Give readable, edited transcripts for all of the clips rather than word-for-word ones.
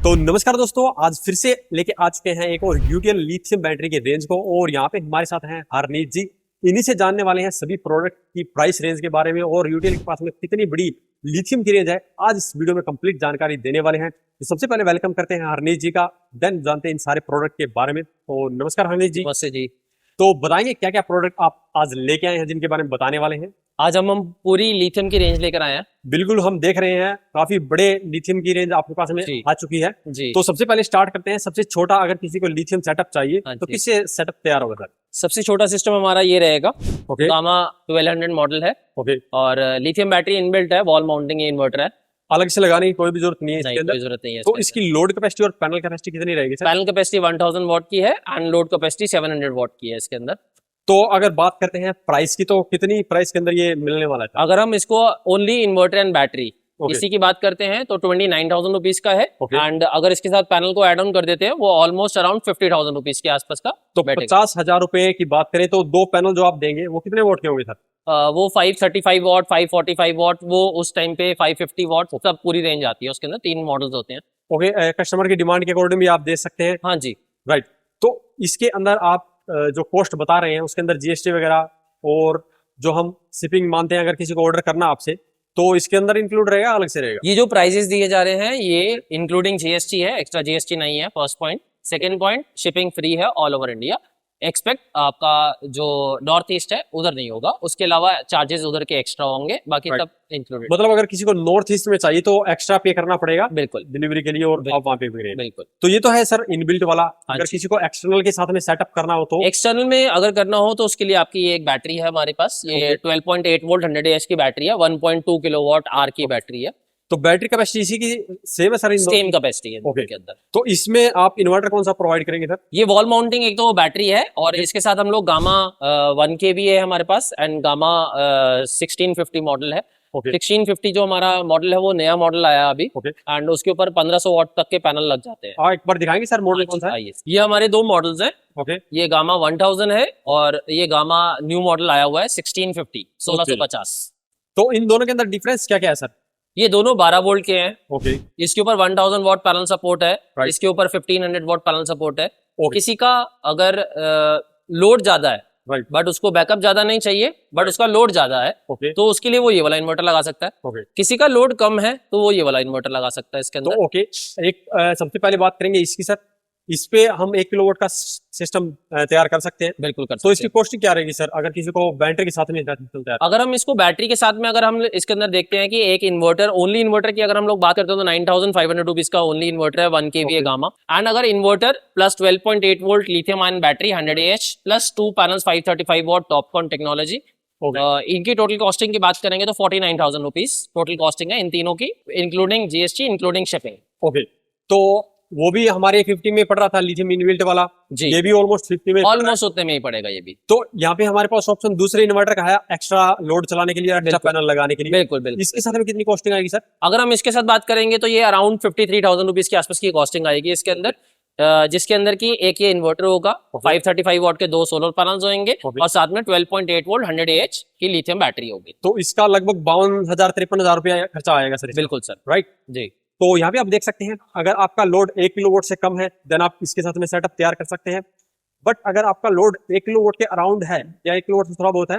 तो नमस्कार दोस्तों, आज फिर से लेके आ चुके हैं एक और यूटीएल लिथियम बैटरी के रेंज को। और यहाँ पे हमारे साथ हैं हरनीत जी। इन्हीं से जानने वाले हैं सभी प्रोडक्ट की प्राइस रेंज के बारे में और यूटीएल के पास में कितनी बड़ी लिथियम की रेंज है। आज इस वीडियो में कंप्लीट जानकारी देने वाले हैं। तो सबसे पहले वेलकम करते हैं हरनीत जी का, देन जानते हैं इन सारे प्रोडक्ट के बारे में। तो नमस्कार हरनीत जी। नमस्ते जी। तो बताएंगे क्या क्या प्रोडक्ट आप आज लेके आए हैं जिनके बारे में बताने वाले हैं। आज हम पूरी लिथियम की रेंज लेकर आए हैं। बिल्कुल, हम देख रहे हैं काफी बड़े लिथियम की रेंज आपके पास में जी। आ चुकी है जी। तो सबसे पहले स्टार्ट करते हैं सबसे छोटा। अगर किसी को लिथियम सेटअप चाहिए हाँ तो जी। किससे सेटअप तैयार होगा सर? सबसे छोटा सिस्टम हमारा ये रहेगा। ओके गामा 1200 मॉडल है ओके। और लिथियम बैटरी इनबिल्ट है, वॉल माउंटिंग इन्वर्टर है। अलग से लगाने की कोई भी जरूरत नहीं है नहीं, इसके कोई अंदर। जरूरत नहीं है। तो इसकी लोड कैपेसिटी और पैनल कैपेसिटी कितनी रहेगी सर? पैनल कैपेसिटी 1000 वॉट की है एंड लोड कैपेसिटी 700 वॉट की है इसके अंदर। तो अगर बात करते हैं प्राइस की, तो कितनी प्राइस के अंदर ये मिलने वाला है? अगर हम इसको only inverter and battery Okay. इसी की बात करते हैं तो 29,000 रुपीज का है। Okay. एंड अगर इसके साथ पैनल को एड ऑन कर देते हैं वो ऑलमोस्ट अराउंड 50,000 रुपीज के आसपास का तो बैठेगा। 50,000 रुपए की बात करें तो दो पैनल जो आप देंगे वो कितने वोट के होंगे सर? वो 535 वॉट, 545 वॉट, वो उस टाइम पे 550 वॉट, सब पूरी रेंज आती है। उसके अंदर 3 मॉडल्स होते हैं। ओके, कस्टमर की डिमांड के अकॉर्डिंग भी आप दे सकते हैं। हाँ जी। राइट। तो इसके अंदर आप जो कॉस्ट बता रहे हैं उसके अंदर जीएसटी वगैरह और जो हम शिपिंग मानते हैं, अगर किसी को ऑर्डर करना आपसे, तो इसके अंदर इंक्लूड रहेगा अलग से रहेगा? ये जो प्राइसेस दिए जा रहे हैं ये इंक्लूडिंग जीएसटी है, एक्स्ट्रा जीएसटी नहीं है। First point. Second point, shipping free है ऑल ओवर इंडिया। एक्सपेक्ट आपका जो नॉर्थ ईस्ट है उधर नहीं होगा, उसके अलावा चार्जेस उधर के एक्स्ट्रा होंगे, बाकी Right. सब इंक्लूडेड। मतलब अगर किसी को नॉर्थ ईस्ट में चाहिए तो एक्स्ट्रा पे करना पड़ेगा बिल्कुल डिलीवरी के लिए और आप वहां पे भी करेंगे। बिल्कुल। तो ये तो है सर इनबिल्ट वाला। अगर जी। किसी को एक्सटर्नल के साथ में सेटअप करना हो तो एक्सटर्नल में अगर करना हो तो उसके लिए आपकी ये एक बैटरी है हमारे पास। ये 12.8 वोल्ट 100 AH की बैटरी है, 1.2 किलोवाट आर की बैटरी है। तो बैटरी कैपेसिटी इसी की सेम है सर? सेम कैपेसिटी है Okay. के अंदर। तो इसमें आप इन्वर्टर कौन सा प्रोवाइड करेंगे सर? ये वॉल माउंटिंग एक तो बैटरी है और इसके साथ हम लोग गामा 1K भी है हमारे पास एंड गामा 1650 मॉडल है। ओके 1650 जो हमारा मॉडल है वो नया मॉडल आया अभी ओके। एंड उसके ऊपर 1500 वॉट तक के पैनल लग जाते हैं। एक बार दिखाएंगे सर मॉडल कौन सा है? आइए, ये हमारे दो मॉडल्स हैं। ओके ये गामा 1000 है और ये गामा न्यू मॉडल आया हुआ है 1650 1650। तो इन दोनों के अंदर डिफरेंस क्या क्या है सर? ये दोनों 12 वोल्ट के हैं। ओके इसके ऊपर 1000 वॉट पैनल सपोर्ट है। Right. इसके ऊपर 1500 वॉट पैनल सपोर्ट है। Okay. किसी का अगर लोड ज्यादा है राइट बट उसको बैकअप ज्यादा नहीं चाहिए बट उसका लोड ज्यादा है ओके तो उसके लिए वो ये वाला इन्वर्टर लगा सकता है। ओके। किसी का लोड कम है तो वो ये वाला इन्वर्टर लगा सकता है इसके तो अंदर। ओके, एक सबसे पहले बात करेंगे इसकी सर। इस पे हम 1 किलोवाट का सिस्टम तैयार कर सकते हैं। बिल्कुल कर तो सकते इसकी हैं। कॉस्टिंग क्या रहेगी सर अगर किसी को बैटरी के साथ में चलता है? अगर हम इसको बैटरी के साथ में अगर हम इसके अंदर देखते हैं कि एक इन्वर्टर ओनली इन्वर्टर की अगर हम लोग बात करते हैं तो 9,500 रुपीज का ओनली इन्वर्टर है, 1 kVA गामा। एंड अगर inverter plus 12.8 volt lithium ion battery 100 AH plus 2 panels 535 what Topcon technology, इनकी टोटल कॉस्टिंग की बात करेंगे तो 49,000 रुपीज टोटल कॉस्टिंग है इन तीनों की, including GST including shipping. Okay. तो वो भी हमारे 50 में पड़ रहा था लिथियम इनबिल्ट वाला जी। ये भी ऑलमोस्ट 50 में ऑलमोस्ट उतने में ही पड़ेगा ये भी। तो यहाँ पे हमारे पास ऑप्शन दूसरे इन्वर्टर का है एक्स्ट्रा लोड चलाने के लिए, एक्स्ट्रा पैनल लगाने के लिए। बिल्कुल बिल्कुल। इसके साथ में कितनी कॉस्टिंग आएगी सर? अगर हम इसके साथ बात करेंगे तो ये अराउंड 53,000 रुपीज के आसपास की कॉस्टिंग आएगी इसके अंदर, जिसके अंदर की एक ये इन्वर्टर होगा, 535 वॉट के 2 सोलर पैनल्स होंगे और साथ में 12.8 वोल्ट 100 AH की लिथियम बैटरी होगी। तो इसका लगभग 52,000 53,000 रुपया खर्चा आएगा सर? बिल्कुल सर। राइट जी। तो यहाँ पे आप देख सकते हैं अगर आपका लोड 1 किलोवाट से कम है देन आप इसके साथ में सेटअप तैयार कर सकते हैं। बट अगर आपका लोड 1 किलोवाट के अराउंड है या 1 किलोवाट से थोड़ा बहुत है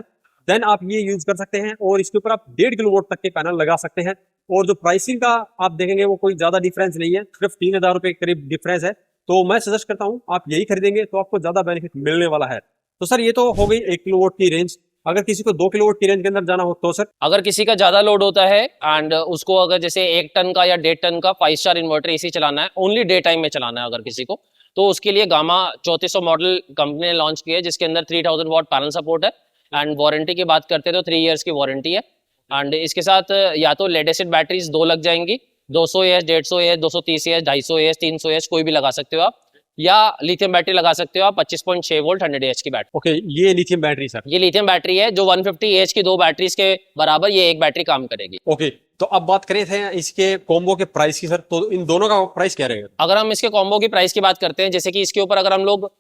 देन आप ये यूज कर सकते हैं और इसके ऊपर आप 1.5 किलोवाट तक के पैनल लगा सकते हैं। और जो प्राइसिंग का आप देखेंगे वो कोई ज्यादा डिफरेंस नहीं है, सिर्फ 3,000 रुपए के करीब डिफरेंस है। तो मैं सजेस्ट करता हूँ आप यही खरीदेंगे तो आपको ज्यादा बेनिफिट मिलने वाला है। तो सर ये तो हो गई 1 किलोवाट की रेंज। अगर किसी को 2 किलोवाट की रेंज के अंदर जाना हो तो सर? अगर किसी का ज्यादा लोड होता है एंड उसको अगर जैसे 1 टन का या 1.5 टन का 5 स्टार इन्वर्टर एसी चलाना है, ओनली डे टाइम में चलाना है अगर किसी को, तो उसके लिए गामा 3400 मॉडल कंपनी ने लॉन्च किया है जिसके अंदर 3000 वॉट पैनल सपोर्ट है एंड वारंटी की बात करते हैं तो 3 इयर्स की वारंटी है। एंड इसके साथ या तो लेड एसिड बैटरीज 2 लग जाएंगी, 200 AH 150 AH 230 AH 250 AH 300 AH कोई भी लगा सकते हो आप, या लिथियम बैटरी लगा सकते हो आप 25.6 वोल्ट 100 AH की बैटरी। ओके, ये लिथियम बैटरी सर? ये लिथियम बैटरी है जो 150 AH की 2 बैटरीज के बराबर ये एक बैटरी काम करेगी। ओके। तो अब बात करें थे इसके कॉम्बो के प्राइस की सर, तो इन दोनों का प्राइस क्या रहेगा? अगर हम इसके कॉम्बो की प्राइस की बात करते हैं, जैसे कि इसके ऊपर अगर हम लोग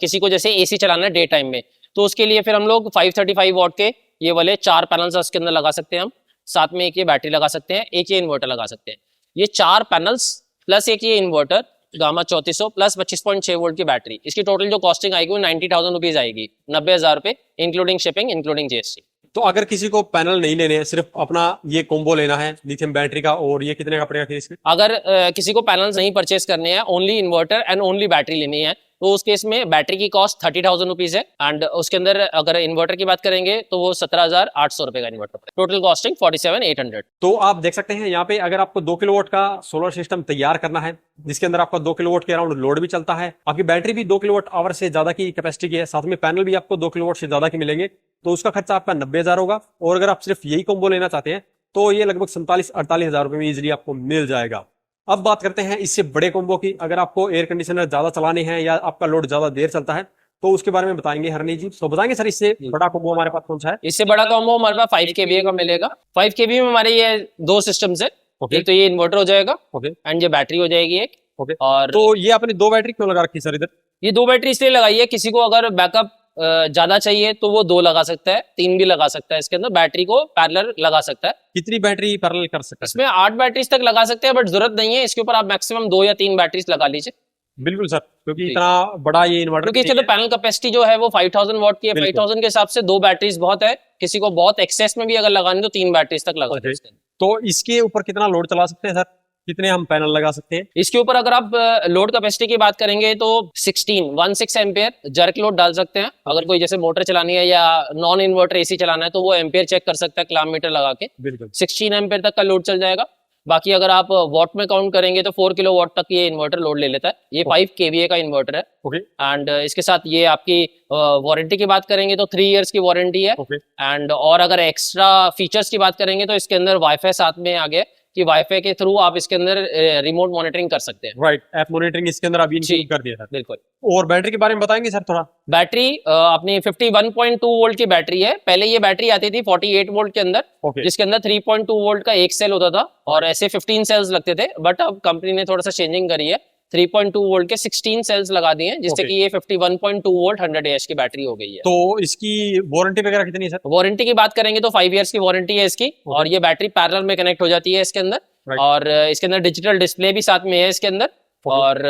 किसी को जैसे एसी चलाना है डे टाइम में, तो उसके लिए फिर हम लोग 535 वॉट के ये वाले 4 पैनल्स उसके अंदर लगा सकते हैं हम, साथ में एक ये बैटरी लगा सकते हैं, एक ये इन्वर्टर लगा सकते हैं। ये 4 पैनल्स प्लस एक ये इन्वर्टर गामा 3400 प्लस 25.6 वोल्ट की बैटरी, इसकी टोटल जो कॉस्टिंग आएगी वो 90,000 रुपीज आएगी, 90,000 रुपए इंक्लूडिंग शिपिंग इंक्लूडिंग जीएसटी। तो अगर किसी को पैनल नहीं लेने हैं, सिर्फ अपना ये कॉम्बो लेना है लिथियम बैटरी का, और ये कितने का पड़ेगा फिर इसमें? अगर किसी को पैनल्स नहीं परचेस करने हैं, only inverter and only battery लेनी है, तो उस केस में बैटरी की कॉस्ट 30,000 रुपीज है, एंड उसके अंदर अगर इन्वर्टर की बात करेंगे तो वो 17,800 रुपए का इन्वर्टर, टोटल कॉस्टिंग 47,800। तो आप देख सकते हैं यहाँ पे, अगर आपको 2 किलोवाट का सोलर सिस्टम तैयार करना है जिसके अंदर आपका 2 किलोवाट के अराउंड लोड भी चलता है, आपकी बैटरी भी 2 किलोवाट आवर से ज्यादा की कैपेसिटी की है, साथ में पैनल भी आपको 2 किलोवाट से ज्यादा की मिलेंगे, तो उसका खर्चा आपका 90,000 होगा। और अगर आप सिर्फ यही कॉम्बो लेना चाहते हैं तो ये लगभग 47-48 रुपए में इजिली आपको मिल जाएगा। अब बात करते हैं इससे बड़े कॉम्बो की। अगर आपको एयर कंडीशनर ज्यादा चलाने हैं या आपका लोड ज्यादा देर चलता है तो उसके बारे में बताएंगे हरनी जी। तो बताएंगे सर, इससे बड़ा कॉम्बो हमारे पास कौन सा है? इससे बड़ा कॉम्बो हमारे पास 5 kVA का मिलेगा। 5 kVA में हमारे ये दो सिस्टम्स है, एक तो ये इन्वर्टर हो जाएगा एंड ये बैटरी हो जाएगी एक। और तो ये आपने 2 बैटरी क्यों लगा रखी सर इधर? ये 2 बैटरी इसलिए लगाई है, किसी को अगर बैकअप ज्यादा चाहिए तो वो 2 लगा सकता है, 3 भी लगा सकता है, इसके अंदर बैटरी को पैरेलल लगा सकता है। कितनी बैटरी पैरेलल कर सकता है? इसमें 8 बैटरीज तक लगा सकते हैं, बट जरूरत नहीं है, इसके ऊपर आप मैक्सिमम 2 या 3 बैटरीज लगा लीजिए। बिल्कुल सर, क्योंकि इतना बड़ा ये इन्वर्टर, क्योंकि इसके तो पैनल कैपेसिटी जो है वो 5000 वॉट की है, 5000 के हिसाब से 2 बैटरीज बहुत है, किसी को बहुत एक्सेस में भी अगर लगानी तो 3 बैटरीज तक लगा सकते हैं। तो इसके ऊपर कितना लोड चला सकते हैं सर? कितने हम पैनल लगा सकते हैं इसके ऊपर? अगर आप लोड कैपेसिटी की बात करेंगे तो 16 एम्पियर जर्क लोड डाल सकते हैं। अगर कोई जैसे मोटर चलानी है या नॉन इन्वर्टर एसी चलाना है तो वो एम्पियर चेक कर सकता है क्लाम मीटर लगा के। 16 एम्पियर तक का लोड चल जाएगा। बाकी अगर आप वॉट में काउंट करेंगे तो 4 किलो वॉट तक ये इन्वर्टर लोड ले लेता है। ये 5 kVA का इन्वर्टर है। एंड इसके साथ ये आपकी वारंटी की बात करेंगे तो 3 इयर्स की वारंटी है। एंड और अगर एक्स्ट्रा फीचर्स की बात करेंगे तो इसके अंदर वाईफाई साथ में आ गया कि वाईफाई के थ्रू आप इसके अंदर रिमोट मॉनिटरिंग कर सकते हैं। राइट, ऐप मॉनिटरिंग इसके अंदर अभी इंक्लूड कर दिया था। बिल्कुल। और बैटरी के बारे में बताएंगे सर थोड़ा? बैटरी अपनी 51.2 वोल्ट की बैटरी है। पहले ये बैटरी आती थी 48 वोल्ट के अंदर, जिसके अंदर 3.2 वोल्ट का एक सेल होता था और ऐसे 15 सेल्स लगते थे, बट अब कंपनी ने थोड़ा सा चेंजिंग करी है, 3.2 वोल्ट के 16 सेल्स लगा दिए हैं, जिससे कि ये 51.2 वोल्ट 100 AH की बैटरी हो गई है। तो इसकी वारंटी वगैरह कितनी है सर? वारंटी की बात करेंगे तो 5 इयर्स की वारंटी है इसकी। और ये बैटरी पैरेलल में कनेक्ट हो जाती है इसके अंदर। और इसके अंदर डिजिटल डिस्प्ले भी साथ में है इसके अंदर। और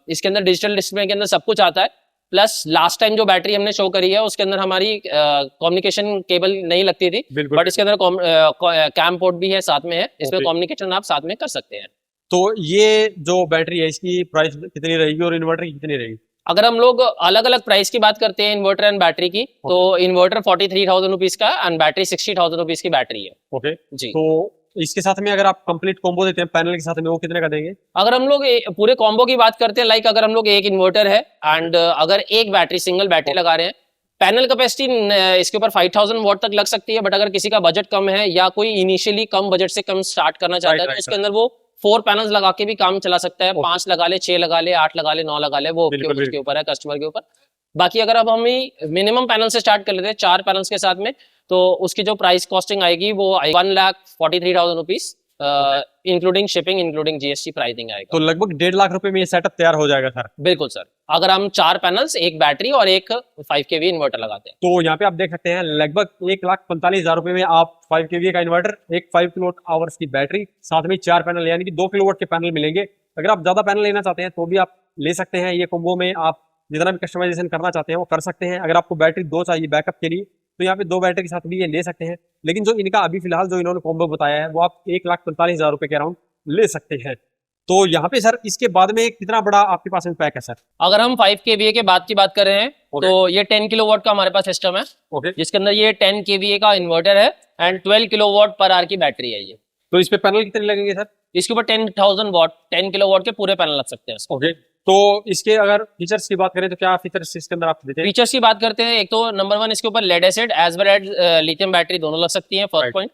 इसके अंदर डिजिटल डिस्प्ले के अंदर सब कुछ आता है। प्लस लास्ट टाइम जो बैटरी हमने शो करी है उसके अंदर हमारी कम्युनिकेशन केबल नहीं लगती थी, बट इसके अंदर कैम पोर्ट भी है साथ में है, इसमें कम्युनिकेशन आप साथ में कर सकते हैं। तो ये जो बैटरी है इसकी प्राइस कितनी रहेगी और इन्वर्टर की कितनी रहेगी? अगर हम लोग अलग अलग प्राइस की बात करते हैं इन्वर्टर एंड बैटरी की, तो इन्वर्टर 43,000 रुपीज का एंड बैटरी 60,000 रुपीज की बैटरी है। ओके जी। तो इसके साथ में अगर आप कंप्लीट कॉम्बो देते हैं पैनल के साथ में, वो कितने का देंगे? अगर हम लोग पूरे कॉम्बो की बात करते हैं, लाइक अगर हम लोग एक इन्वर्टर है एंड अगर एक बैटरी सिंगल बैटरी लगा रहे हैं, पैनल कैपेसिटी इसके ऊपर 5000 वॉट तक लग सकती है। बट अगर किसी का बजट कम है या कोई इनिशियली कम बजट से कम स्टार्ट करना चाहता है तो उसके अंदर वो 4 पैनल्स लगा के भी काम चला सकता है। 5 लगा ले, 6 लगा ले, 8 लगा ले, 9 लगा ले, वो उसके ऊपर है, कस्टमर के ऊपर। बाकी अगर अब हम मिनिमम पैनल से स्टार्ट कर लेते हैं 4 पैनल्स के साथ में, तो उसकी जो प्राइस कॉस्टिंग आएगी वो 1,43,000 rupees including shipping including GST pricing आएगा। तो लगभग 1.5 लाख रुपए में ये सेटअप तैयार हो जाएगा सर? बिल्कुल सर, अगर हम 4 पैनल्स, एक बैटरी और एक 5 kVA इन्वर्टर लगाते हैं। तो यहाँ पे आप देख सकते हैं लगभग 1,45,000 रुपए में आप 5 kVA का इन्वर्टर, एक 5 किलोवाट आवर्स की बैटरी, साथ में 4 पैनल यानी कि 2 किलोवाट के पैनल मिलेंगे। अगर आप ज्यादा पैनल लेना चाहते हैं तो भी आप ले सकते हैं। ये कॉम्बो में आप जितना भी कस्टमाइजेशन करना चाहते हैं वो कर सकते हैं। अगर आपको बैटरी 2 चाहिए बैकअप के लिए तो यहाँ पे 2 बैटरी के साथ भी ये ले सकते हैं। लेकिन जो इनका अभी फिलहाल जो इन्होंने कॉम्बो बताया है वो आप 1,45,000 रुपए के अराउंड ले सकते हैं। तो यहाँ पे सर इसके बाद में कितना बड़ा आपके पास में पैक है सर? अगर हम 5 kVA के बाद की बात कर रहे हैं तो ये 10 किलोवाट का हमारे पास सिस्टम है, जिसके अंदर ये 10 kVA का इन्वर्टर है एंड 12 किलोवाट पर आवर की बैटरी है ये। तो इस पे पैनल कितने लगेंगे सर? इसके ऊपर 10,000 वॉट 10 किलोवाट के पूरे पैनल लग सकते हैं। तो इसके अगर फीचर्स की बात करें तो क्या फीचर्स इसके अंदर आप देते हैं? फीचर्स की बात करते हैं, एक तो नंबर 1 इसके ऊपर lead acid as well as lithium battery दोनों लग सकती हैं, फर्स्ट पॉइंट।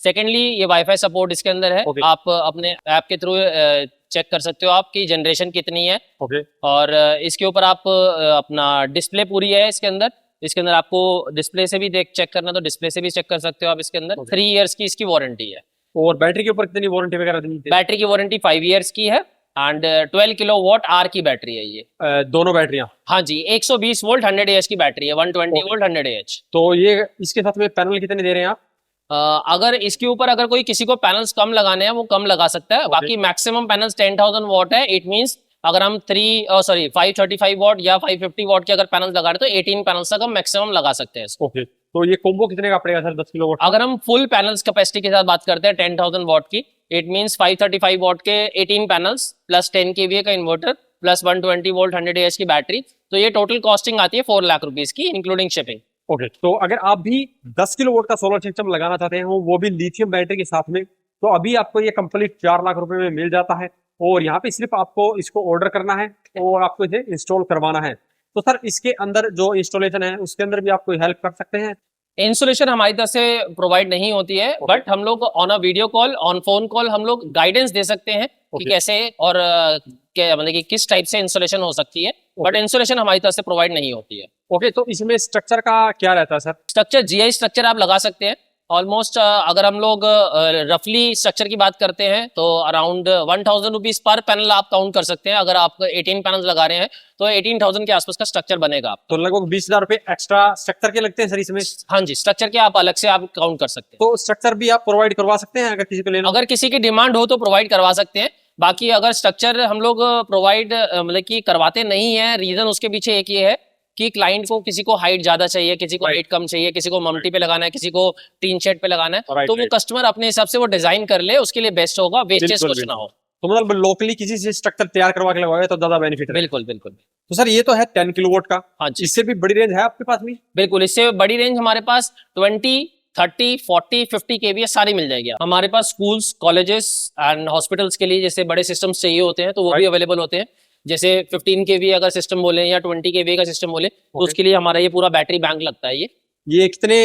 सेकेंडली ये वाईफाई सपोर्ट इसके अंदर है। आप अपने ऐप के थ्रू चेक कर सकते हो आपकी जनरेशन कितनी है। और इसके ऊपर आप अपना डिस्प्ले पूरी है इसके अंदर। इसके अंदर आपको डिस्प्ले से भी चेक करना तो डिस्प्ले से भी चेक कर सकते हो आप इसके अंदर। 3 इयर्स की इसकी वारंटी है। और बैटरी के ऊपर कितनी वारंटी वगैरह देनी है? बैटरी की वारंटी 5 इयर्स की है एंड 12 किलोवाट आवर की बैटरी है ये। दोनों बैटरियां? हाँ जी, 120 वोल्ट 100 AH की बैटरी है, 120 वोल्ट 100 AH। तो ये इसके साथ में पैनल कितने दे रहे हैं आप? अगर इसके ऊपर अगर कोई किसी को पैनल्स कम लगाने हैं वो कम लगा सकता है, बाकी मैक्सिमम पैनल्स 10,000 वॉट है। इट मींस अगर हम 535 वॉट या 550 वॉट के अगर पैनल्स लगा रहे हैं तो 18 पैनल्स तक हम मैक्सिमम लगा सकते हैं इसको। ओके, तो ये कॉम्बो कितने का पड़ेगा सर 10 किलो वॉट? अगर हम फुल पैनल्स कैपेसिटी के साथ बात करते हैं 10,000 वॉट की, इट मींस 535 वॉट के 18 पैनल्स प्लस 10 kVA का इन्वर्टर प्लस 120 वोल्ट 100 Ah की बैटरी, तो ये टोटल कॉस्टिंग आती है 4 लाख रुपीज की इंक्लूडिंग शिपिंग। ओके, तो अगर आप भी 10 किलो वोल्ट का सोलर सिस्टम लगाना चाहते हैं वो भी लिथियम बैटरी के साथ में, तो अभी आपको ये कंप्लीट 4 लाख रुपए में मिल जाता है और यहाँ पे सिर्फ आपको इसको ऑर्डर करना है और आपको इसे इंस्टॉल करवाना है। तो सर इसके अंदर जो इंस्टॉलेशन है उसके अंदर भी आप कोई हेल्प कर सकते हैं? इंस्टॉलेशन हमारी तरफ से प्रोवाइड नहीं होती है, बट हम लोग on a video call on phone call हम लोग गाइडेंस दे सकते हैं कि कैसे और मतलब कि किस टाइप से इंस्टॉलेशन हो सकती है, बट इंस्टॉलेशन हमारी तरफ से प्रोवाइड नहीं होती है। ओके, तो इसमें स्ट्रक्चर का क्या रहता है सर? स्ट्रक्चर जीआई स्ट्रक्चर आप लगा सकते हैं ऑलमोस्ट। अगर हम लोग रफली स्ट्रक्चर की बात करते हैं तो अराउंड 1,000 रुपीज पर पैनल आप काउंट कर सकते हैं। अगर आप 18 पैनल लगा रहे हैं तो 18,000 के आसपास का स्ट्रक्चर बनेगा आप। तो लगभग 20,000 रुपए एक्स्ट्रा स्ट्रक्चर के लगते हैं सर इसमें? हाँ जी, स्ट्रक्चर के आप अलग से आप काउंट कर सकते हैं। तो स्ट्रक्चर भी आप प्रोवाइड करवा सकते हैं अगर किसी को लेना? अगर किसी की डिमांड हो तो प्रोवाइड करवा सकते हैं। बाकी अगर स्ट्रक्चर हम लोग प्रोवाइड मतलब कि करवाते नहीं है, रीजन उसके पीछे एक ये है कि क्लाइंट को किसी को हाइट ज्यादा चाहिए, किसी को हाइट कम चाहिए, किसी को ममटी पे लगाना है, किसी को टीन शेड पे लगाना है, तो वो कस्टमर अपने हिसाब से वो डिजाइन कर ले, उसके लिए बेस्ट होगा, वेस्टेज कुछ ना हो। तो मतलब लोकली किसी से स्ट्रक्चर तैयार करवा के लगवाए तो ज्यादा बेनिफिट है। बिल्कुल बिल्कुल। तो सर ये तो है 10 किलो वोट का। हाँ जी, इससे भी बड़ी रेंज है आपके पास में? बिल्कुल, इससे बड़ी रेंज हमारे पास 20, 30, 40, 50 kVA सारी मिल जाएगी। हमारे पास स्कूल्स, कॉलेजेस एंड हॉस्पिटल्स के लिए जैसे बड़े सिस्टम्स चाहिए होते हैं तो वो भी अवेलेबल होते हैं। जैसे 15 kVA अगर सिस्टम बोले या 20 kVA का सिस्टम बोले तो उसके लिए हमारा ये पूरा बैटरी बैंक लगता है। ये कितने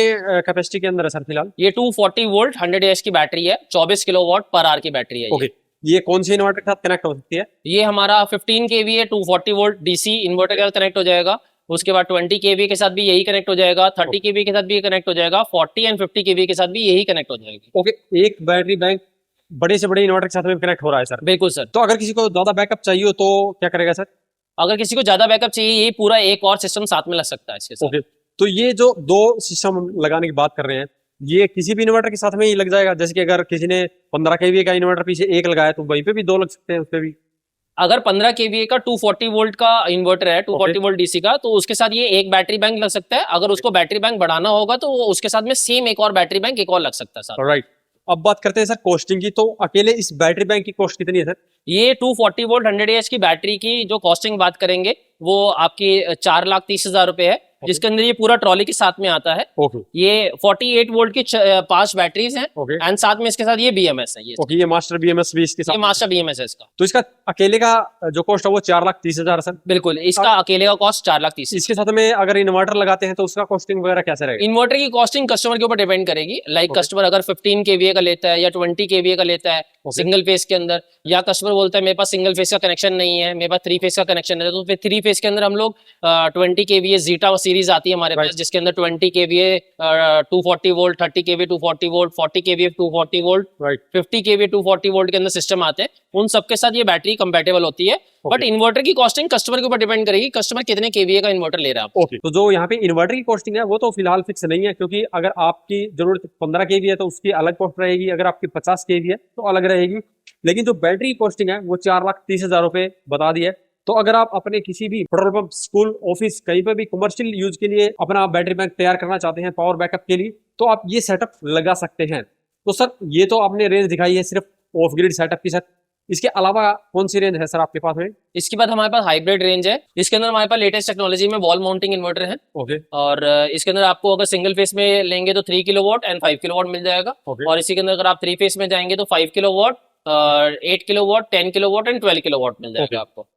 कैपेसिटी के अंदर है सर फिलहाल? ये 240 वोल्ट 100 Ah की बैटरी है, 24 किलोवाट पर आवर की बैटरी है। ओके, ये कौन सी इन्वर्टर के साथ कनेक्ट हो सकती है? ये हमारा 15 kVA 240 वोल्ट डीसी इन्वर्टर के साथ कनेक्ट हो जाएगा। उसके बाद 20 kVA के साथ भी यही कनेक्ट हो जाएगा, 30 kVA के साथ भी कनेक्ट हो जाएगा, 40 एंड 50 kVA के साथ भी यही कनेक्ट हो जाएगी। ओके, एक बैटरी बैंक बड़े से बड़े इन्वर्टर के साथ में कनेक्ट हो रहा है सर? बिल्कुल सर। तो अगर किसी को ज्यादा बैकअप चाहिए हो तो क्या करेगा सर? अगर किसी को ज्यादा बैकअप चाहिए, ये पूरा एक और सिस्टम साथ में लग सकता है इसके साथ। ओके, तो ये जो 2 सिस्टम लगाने की बात कर रहे हैं ये किसी भी इन्वर्टर के साथ में ही लग जाएगा? जैसे कि अगर किसी ने 15 kVA का इन्वर्टर पीछे एक लगाया तो वहीं पे भी 2 लग सकते हैं उस पे भी? अगर 15 kVA का 240 वोल्ट का इन्वर्टर है, 240 वोल्ट डीसी का, तो उसके साथ ये एक बैटरी बैंक लग सकता है। अगर उसको बैटरी बैंक बढ़ाना होगा तो उसके साथ में सेम एक और बैटरी बैंक एक और लग सकता है साथ। राइट, अब बात करते हैं सर कॉस्टिंग की। तो अकेले इस बैटरी बैंक की कॉस्ट कितनी है सर? ये 240 वोल्ट 100 Ah की बैटरी की जो कॉस्टिंग बात करेंगे वो आपकी 4,30,000 रुपए है, जिसके अंदर ये पूरा ट्रॉली के साथ में आता है। ओके, ये 48 वोल्ट की 5 बैटरीज हैं एंड साथ में इसके साथ ये बीएमएस है। ये मास्टर बीएमएस भी इसके साथ? ये मास्टर बीएमएस है इसका। तो इसका अकेले का जो कॉस्ट है वो 4,30,000 सर? बिल्कुल, इसका अकेले का कॉस्ट 4,30,000। इसके साथ में अगर इन्वर्टर लगाते हैं तो उसका कॉस्टिंग वगैरह कैसे रहेगा? इन्वर्टर की कॉस्टिंग कस्टमर के ऊपर डिपेंड करेगी। लाइक कस्टमर अगर 15 kVA का लेता है या 20 kVA का लेता है सिंगल फेस के अंदर, या कस्टमर बोलता है मेरे पास सिंगल फेस का कनेक्शन नहीं है, मेरे पास 3 फेस का कनेक्शन है, तो फिर 3 फेस के अंदर हम लोग 20 kVA जीटा सीरीज आती है हमारे पास, जिसके अंदर 20 kVA 240 volt, 30 kVA 240 volt, 40 kVA 240 volt, 50 kVA 240 volt के अंदर सिस्टम आते हैं। उन सबके साथ ये बैटरी कंपेटेबल होती है। बट इन्वर्टर की कॉस्टिंग कस्टमर के ऊपर डिपेंड करेगी, कस्टमर कितने kVA का इन्वर्टर ले रहा है। ओके, तो जो यहाँ पे इन्वर्टर की कॉस्टिंग है वो तो फिलहाल फिक्स नहीं है, क्योंकि अगर आपकी जरूरत 15 kVA है तो उसकी अलग कॉस्ट रहेगी, अगर आपकी 50 kVA है तो अलग रहेगी। लेकिन जो बैटरी की कॉस्टिंग है वो 4,30,000 रुपए बता दी है। तो अगर आप अपने किसी भी पेट्रोल पंप, स्कूल, ऑफिस, कहीं पर भी कमर्शियल यूज के लिए अपना बैटरी बैंक तैयार करना चाहते हैं पावर बैकअप के लिए, तो आप ये सेटअप लगा सकते हैं। तो सर ये तो आपने रेंज दिखाई है सिर्फ ऑफ ग्रिड सेटअप की सर, इसके अलावा कौन सी रेंज है सर आपके पास में? इसके बाद हमारे पास हाइब्रिड रेंज है। इसके अंदर हमारे पास लेटेस्ट टेक्नोलॉजी में वॉल माउंटिंग इन्वर्टर है। ओके, और इसके अंदर आपको अगर सिंगल फेस में लेंगे तो 3 किलोवाट एंड 5 किलोवाट मिल जाएगा। और इसी के अंदर अगर आप 3 फेस में जाएंगे तो 5 kilowatt, 8 kilowatt, 10 kilowatt and 12 kilowatt मिल जाएगा आपको।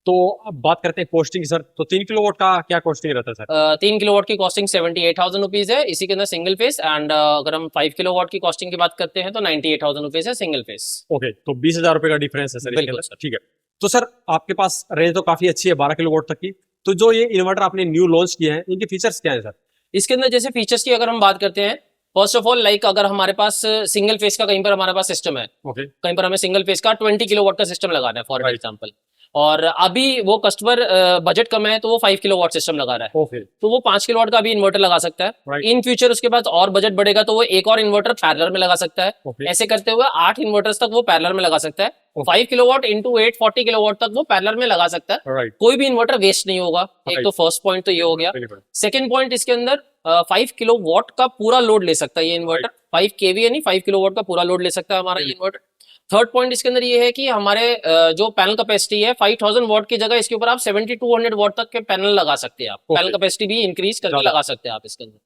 तो अब बात करते हैं कॉस्टिंग सर। तो 3 किलोवाट का क्या कॉस्टिंग रहता है सर? 3 किलोवाट की कॉस्टिंग 78,000 रुपीज है इसी के अंदर सिंगल फेस, एंड अगर हम 5 किलोवाट की कॉस्टिंग की बात करते हैं तो 98,000 रुपीज है सिंगल फेस। ओके, तो 20,000 रुपए का डिफरेंस है सर। बिल्कुल सर। ठीक है, तो सर आपके पास रेंज तो काफी अच्छी है 12 किलोवाट तक की। तो जो ये इन्वर्टर आपने न्यू लॉन्च किए हैं इनके फीचर्स क्या है सर? इसके अंदर जैसे फीचर्स की अगर हम बात करते हैं, फर्स्ट ऑफ ऑल लाइक अगर हमारे पास सिंगल फेस का कहीं पर हमारे पास सिस्टम है, कहीं पर हमें सिंगल फेस का 20 किलोवाट का सिस्टम लगाना है फॉर एग्जांपल, और अभी वो कस्टमर बजट कम है तो वो 5 किलोवाट सिस्टम लगा रहा है, ओके तो वो 5 किलोवाट का भी इन्वर्टर लगा सकता है। Right. इन फ्यूचर उसके बाद और बजट बढ़ेगा तो वो एक और इन्वर्टर पैरेलल में लगा सकता है। ओके ऐसे करते हुए 8 इन्वर्टर्स तक वो पैरेलल में लगा सकता है। Okay. 5 किलोवाट इंटू 8 40 किलोवाट तक वो पैरेलल में लगा सकता है। राइट कोई भी इन्वर्टर वेस्ट नहीं होगा। एक Right. तो फर्स्ट पॉइंट तो ये हो गया। बिल्कुल सेकेंड पॉइंट, इसके अंदर 5 किलोवाट का पूरा लोड ले सकता है ये इन्वर्टर। 5 केवी यानी 5 किलोवाट का पूरा लोड ले सकता है हमारा ये इन्वर्टर। थर्ड पॉइंट इसके अंदर ये है कि हमारे जो पैनल कैपेसिटी है 5000 वॉट की जगह इसके ऊपर आप 7200 वॉट तक के पैनल लगा सकते हैं। आप Okay. पैनल कैपेसिटी भी इंक्रीज करके ज्यादा। लगा सकते हैं आप इसके अंदर।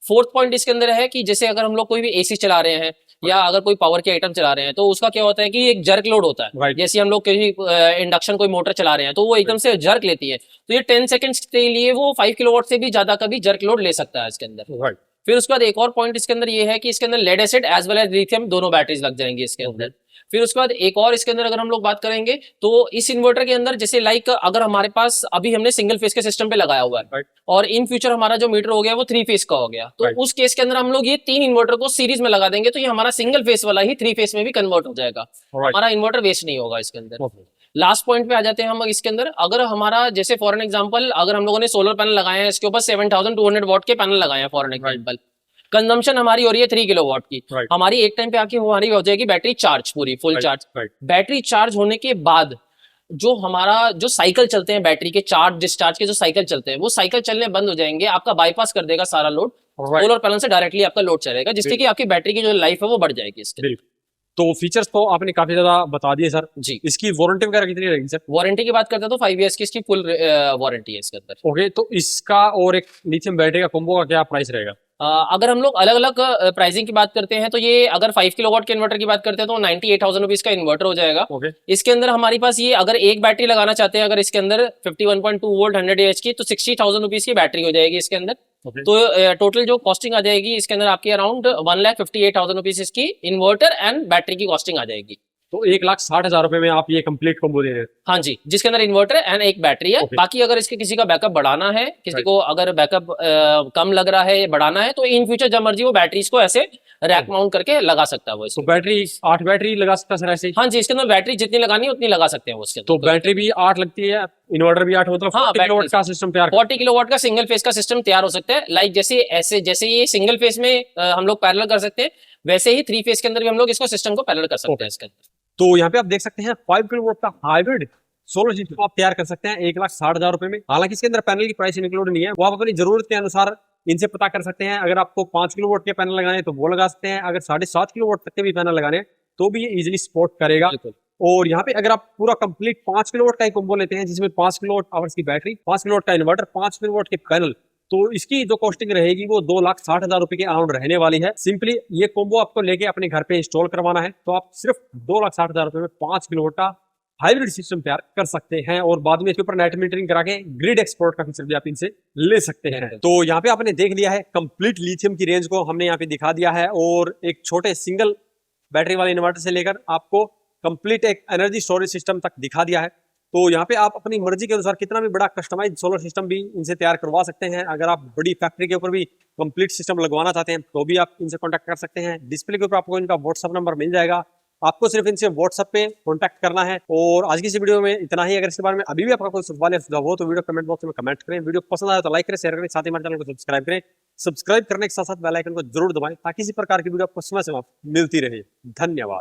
फोर्थ पॉइंट इसके अंदर है कि जैसे अगर हम लोग कोई भी एसी चला रहे हैं या अगर कोई पावर के आइटम चला रहे हैं तो उसका क्या होता है कि एक जर्क लोड होता है। Right. जैसे हम लोग कहीं इंडक्शन कोई मोटर चला रहे हैं तो वो एकदम से जर्क लेती है, तो ये 10 सेकंड्स के लिए वो 5 किलोवाट से भी ज्यादा का भी जर्क लोड ले सकता है इसके अंदर। राइट फिर उसके बाद एक और पॉइंट इसके अंदर ये है कि इसके अंदर lead acid as well as lithium दोनों बैटरीज लग जाएंगी इसके अंदर। फिर उसके बाद एक और इसके अंदर अगर हम लोग बात करेंगे तो इस इन्वर्टर के अंदर जैसे लाइक अगर हमारे पास अभी हमने सिंगल फेस के सिस्टम पे लगाया हुआ है Right. और इन फ्यूचर हमारा जो मीटर हो गया वो 3 फेस का हो गया, तो Right. उस केस के अंदर हम लोग ये 3 इन्वर्टर को सीरीज में लगा देंगे तो ये हमारा सिंगल फेस वाला ही 3 फेस में भी कन्वर्ट हो जाएगा। राइट हमारा इन्वर्टर वेस्ट नहीं होगा इसके अंदर। ओके लास्ट पॉइंट पे आ जाते हैं हम इसके अंदर। अगर हमारा जैसे फॉर एन एग्जांपल अगर हम लोगों ने सोलर पैनल लगाए हैं, इसके ऊपर 7200 वॉट के पैनल लगाए हैं फॉर एन एग्जांपल, कंजम्पशन हमारी हो रही है 3 किलोवाट की। Right. हमारी एक टाइम पे आके हमारी हो जाएगी बैटरी चार्ज, पूरी full charge. Right battery charge होने के बाद जो हमारा जो साइकिल चलते हैं बैटरी के चार्ज डिस्चार्ज के जो साइकिल चलते हैं वो साइकिल चलने बंद हो जाएंगे, आपका बाईपास कर देगा सारा लोड। राइट सोलर पैनल से डायरेक्टली आपका लोड चलेगा जिससे कि आपकी बैटरी की जो लाइफ है वो बढ़ जाएगी इसके। बिल्कुल। तो फीचर्स तो आपने काफी ज्यादा बता दिए सर। जी, इसकी वारंटी वगैरह कितनी रहेगी सर? वारंटी की बात करते हैं तो 5 इयर्स की इसकी फुल वारंटी है इसके अंदर। ओके तो इसका और एक लिथियम बैटरी का कॉम्बो का क्या प्राइस रहेगा? अगर हम लोग अलग अलग प्राइसिंग की बात करते हैं तो ये अगर 5 किलोवाट के इन्वर्टर की बात करते हैं तो 98,000 रुपीज का इन्वर्टर हो जाएगा। ओके इसके अंदर हमारे पास ये अगर एक बैटरी लगाना चाहते हैं अगर इसके अंदर 51.2 वोल्ट 100 AH की तो 60,000 रुपीज की बैटरी हो जाएगी इसके अंदर। ओके तो टोटल जो कॉस्टिंग आ जाएगी इसके अंदर आपकी अराउंड 1,58,000 रुपीज इसकी इन्वर्टर एंड बैटरी की कॉस्टिंग आ जाएगी। तो 1,60,000 रुपए में आप ये कंप्लीट कॉम्बो दे रहे हैं? हाँ जी, जिसके अंदर इन्वर्टर एंड एक बैटरी है। Okay. बाकी अगर इसके किसी का बैकअप बढ़ाना है, किसी Right. को अगर बैकअप कम लग रहा है बढ़ाना है तो इन फ्यूचर जब मर्जी वो बैटरीज को ऐसे रैक माउंट करके लगा सकता है वो तो इसको। बैटरी 8 बैटरी लगा सकता है सर ऐसे ही? हाँ जी, इसके अंदर बैटरी जितनी लगानी है उतनी लगा सकते हैं वो इसके तो अंदर। बैटरी भी 8 लगती है, इन्वर्टर भी 8, मतलब हाँ, 40 किलोवाट बैटरी- का सिस्टम तैयार 40 किलोवाट का सिंगल फेस का सिस्टम तैयार हो सकता है। लाइक जैसे ये सिंगल फेस में हम लोग पैरेलल कर सकते हैं, वैसे ही 3 फेस के अंदर भी हम लोग इसको सिस्टम को पैरेलल कर सकते हैं इसके अंदर। तो यहाँ पे आप देख सकते हैं 5 किलोवाट का हाइब्रिड सोलर सिस्टम आप तैयार कर सकते हैं 1,60,000 रुपए में। हालांकि इसके अंदर पैनल की प्राइस इंक्लूड नहीं है, वो आप अपनी जरूरत के अनुसार इनसे पता कर सकते हैं। अगर आपको 5 किलोवाट के पैनल लगाने हैं तो वो लगा सकते हैं, अगर 7.5 किलोवाट तक के भी पैनल लगाने हैं तो भी ये इजिली सपोर्ट करेगा। बिल्कुल। और यहाँ पे अगर आप पूरा कंप्लीट 5 किलोवाट का एक कॉम्बो लेते हैं जिसमें 5 किलोवाट आवर्स की बैटरी, 5 किलोवाट का इन्वर्टर, 5 किलोवाट के पैनल, तो इसकी जो कॉस्टिंग रहेगी वो 2,60,000 रुपए के अराउंड रहने वाली है। सिंपली ये कॉम्बो आपको लेके अपने घर पे इंस्टॉल करवाना है तो आप सिर्फ 2,60,000 रुपए में 5 किलोवाट का हाइब्रिड सिस्टम तैयार कर सकते हैं और बाद में इसके ऊपर नेट मीटरिंग करा के ग्रिड एक्सपोर्ट का फीचर भी आप इनसे ले सकते हैं। तो यहाँ पे आपने देख लिया है कंप्लीट लिथियम की रेंज को हमने यहाँ पे दिखा दिया है और एक छोटे सिंगल बैटरी वाले इन्वर्टर से लेकर आपको कंप्लीट एक एनर्जी स्टोरेज सिस्टम तक दिखा दिया है। तो यहाँ पे आप अपनी मर्जी के अनुसार कितना भी बड़ा कस्टमाइज सोलर सिस्टम भी इनसे तैयार करवा सकते हैं। अगर आप बड़ी फैक्ट्री के ऊपर भी कंप्लीट सिस्टम लगवाना चाहते हैं तो भी आप इनसे कांटेक्ट कर सकते हैं। डिस्प्ले के ऊपर आपको इनका व्हाट्सअप नंबर मिल जाएगा, आपको सिर्फ इनसे व्हाट्सअप पे कांटेक्ट करना है। और आज की इस वीडियो में इतना ही। अगर इसके बारे में अभी भी आपका कोई सवाल या सुझाव हो तो वीडियो कमेंट बॉक्स में कमेंट करें। वीडियो पसंद आए तो लाइक करें, शेयर करें, साथ ही हमारे चैनल को सब्सक्राइब करें। सब्सक्राइब करने के साथ साथ बेल आइकन को जरूर दबाएं ताकि इसी प्रकार की वीडियो आपको समय समय मिलती रहे। धन्यवाद।